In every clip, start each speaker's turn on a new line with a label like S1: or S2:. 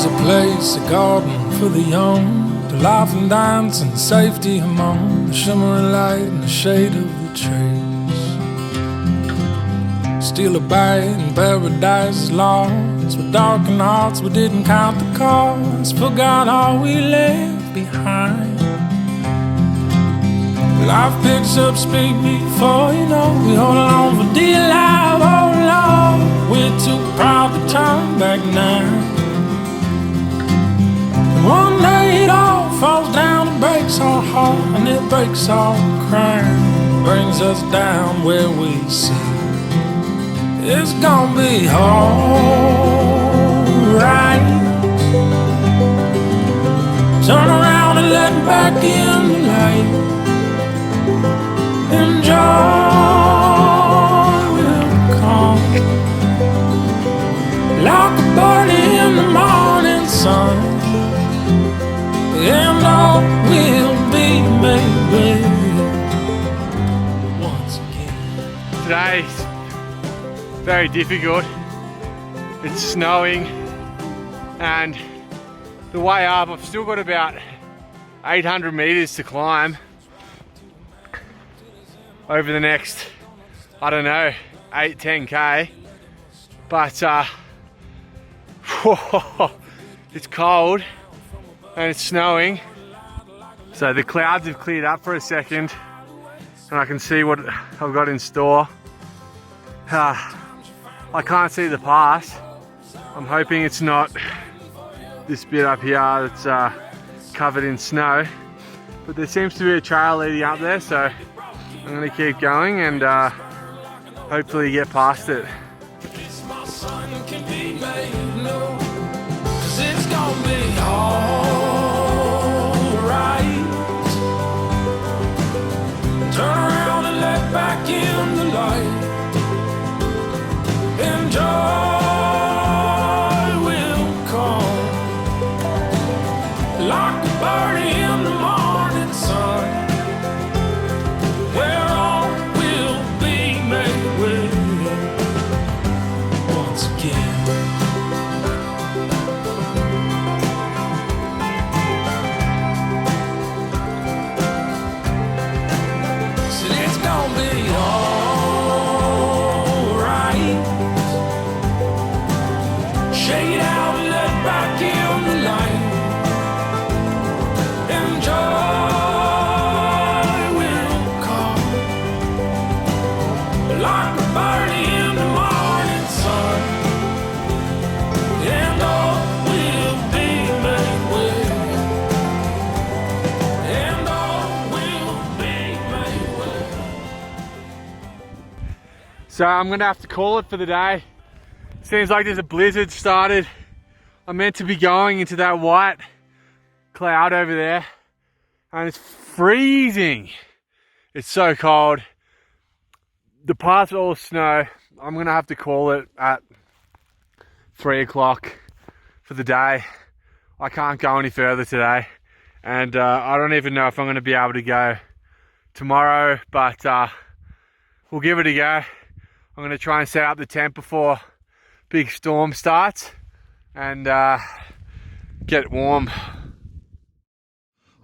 S1: is a place, a garden for the young, to laugh and dance and safety among the shimmering light and the shade of the trees. Steal a bite and paradise is lost. With darkened hearts we didn't count the cost, forgot all we left behind. Life picks up speed before you know, we hold on for dear life, oh Lord. We're too proud to turn back now. And one day it all falls down and breaks our heart, and it breaks our crown, brings us down where we sit. It's gonna be alright. Turn around and let back in the light, and joy will come like a birdie in the morning sun, and all will be made well once again.
S2: Today's very difficult. It's snowing, and the way up, I've still got about 800 meters to climb over the next, I don't know, 8-10k. But it's cold and it's snowing. So the clouds have cleared up for a second and I can see what I've got in store. I can't see the pass. I'm hoping it's not this bit up here that's covered in snow, but there seems to be a trail leading up there, so I'm going to keep going and hopefully get past it.
S1: Turn around and let back in the light, and joy will come like a birdie in the morning sun, where all will be made well once again. Said it's gonna be alright. Shake it out and let back in the light, and joy will come like a birdie in the morning sun, and all will be made well, and all will be made well.
S2: So I'm going to have to call it for the day. Seems like there's a blizzard started. I'm meant to be going into that white cloud over there, and it's freezing. It's so cold. The path's all snow. I'm gonna have to call it at 3 o'clock for the day. I can't go any further today, and I don't even know if I'm gonna be able to go tomorrow, but we'll give it a go. I'm gonna try and set up the tent before big storm starts and get warm.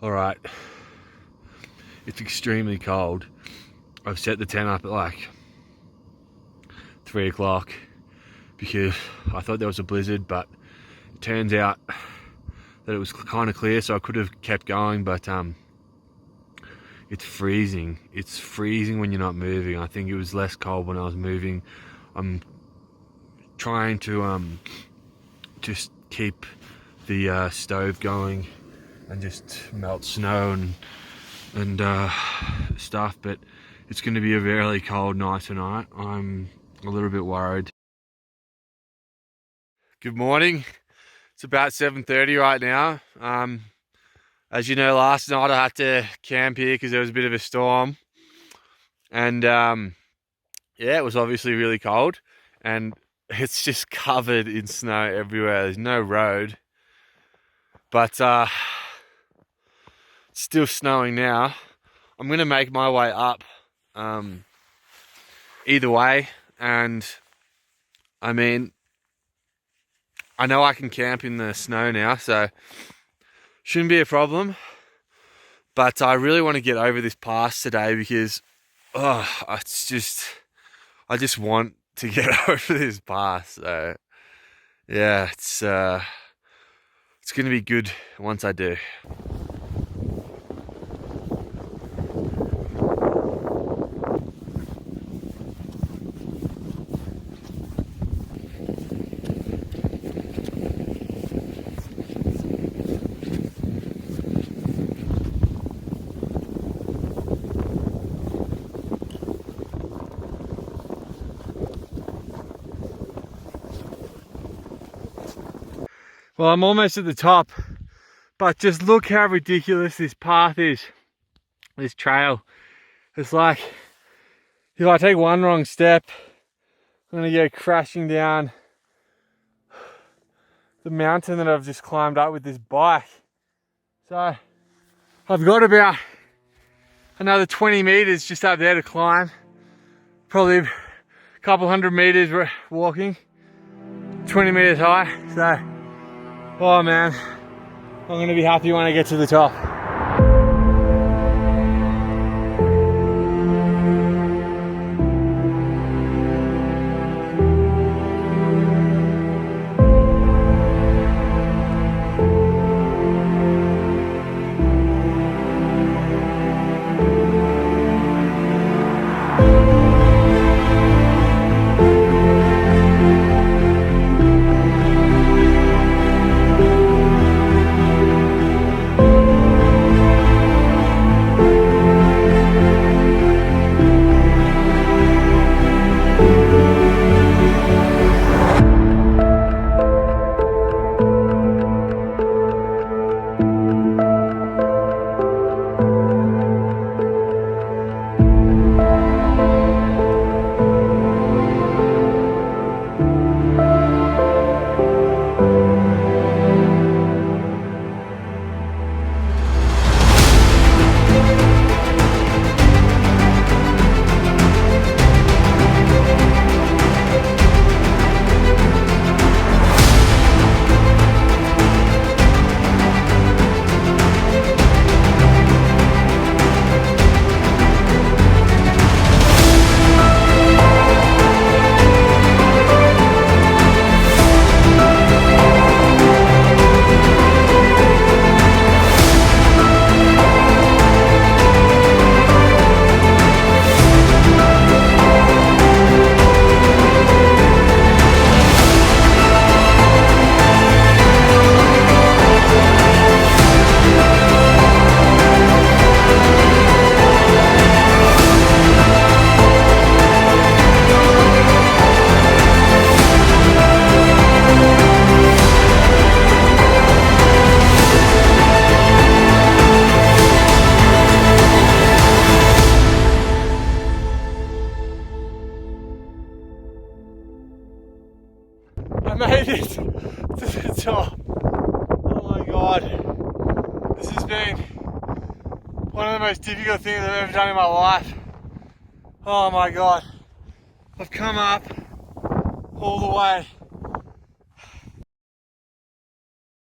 S2: All right, it's extremely cold. I've set the tent up at like 3 o'clock because I thought there was a blizzard, but it turns out that it was kind of clear, so I could have kept going, but it's freezing. It's freezing when you're not moving. I think it was less cold when I was moving. I'm trying to just keep the stove going and just melt snow and stuff, but it's going to be a really cold night tonight. I'm a little bit worried. Good morning. It's about 7:30 right now. As you know, last night I had to camp here because there was a bit of a storm, and yeah, it was obviously really cold, and it's just covered in snow everywhere. There's no road, but it's still snowing now. I'm gonna make my way up either way, and I mean, I know I can camp in the snow now, so shouldn't be a problem. But I really want to get over this pass today because I just want to get over this pass. So yeah, it's going to be good once I do. Well, I'm almost at the top, but just look how ridiculous this path is, this trail. It's like, if I take one wrong step, I'm gonna go crashing down the mountain that I've just climbed up with this bike. So, I've got about another 20 meters just up there to climb. Probably a couple hundred meters walking, 20 meters high. So, oh man, I'm gonna be happy when I get to the top. I made it to the top. Oh my god. This has been one of the most difficult things I've ever done in my life. Oh my god. I've come up all the way